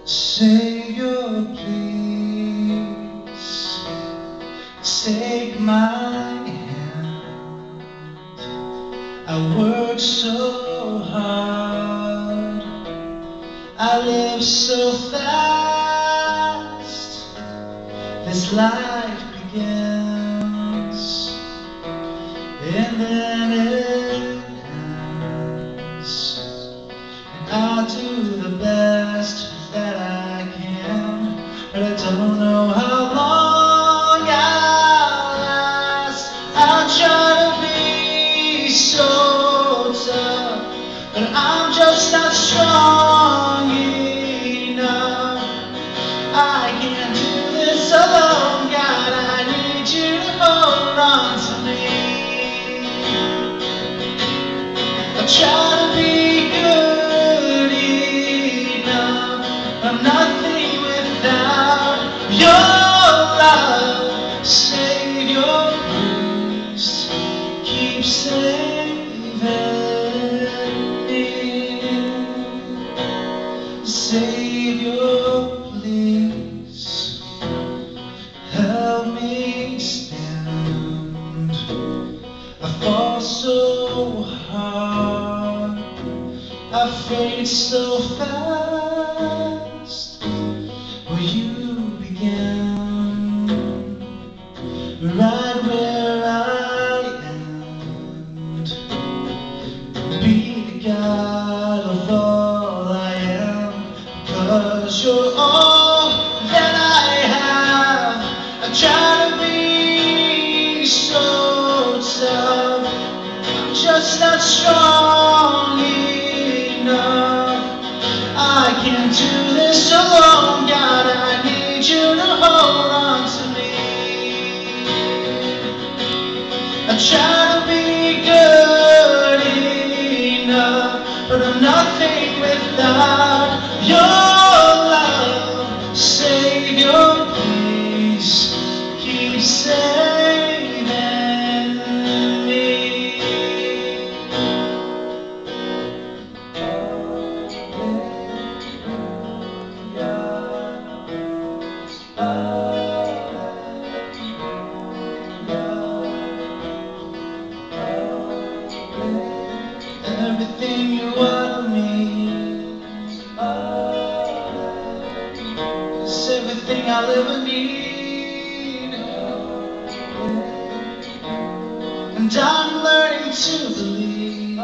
Savior, please take my hand. I work so hard, I live so fast. This life begins and then it ends. I'll do the best that I can, but I don't know how long I'll last. I'll try to be so tough, but I'm just not strong enough. I can't do this alone, God, I need you to hold on to me. I'll try to be good enough, I'm nothing without your love. Savior, please keep saving me. Savior, please help me stand. I fall so hard, I fade so fast. Well, you began right where I end. Be the God of all I am, 'cause you're all that I have. I try to be so tough, I'm just not strong enough. I can't do this alone, God, I need you to hold on to me. I try to be good enough, but I'm nothing without your love. Savior, please keep saving me. Everything you want of me, it's everything I'll ever need. And I'm learning to believe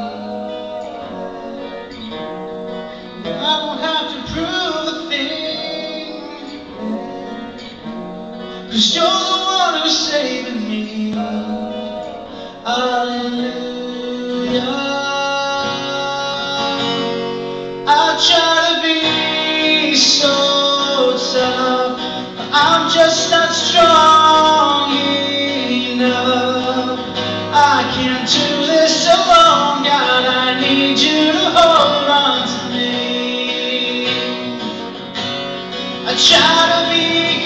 I don't have to prove a thing, 'cause you're the one who's saving me. Hallelujah. I try to be so tough, but I'm just not strong enough. I can't do this alone, God, I need you to hold on to me. I try to be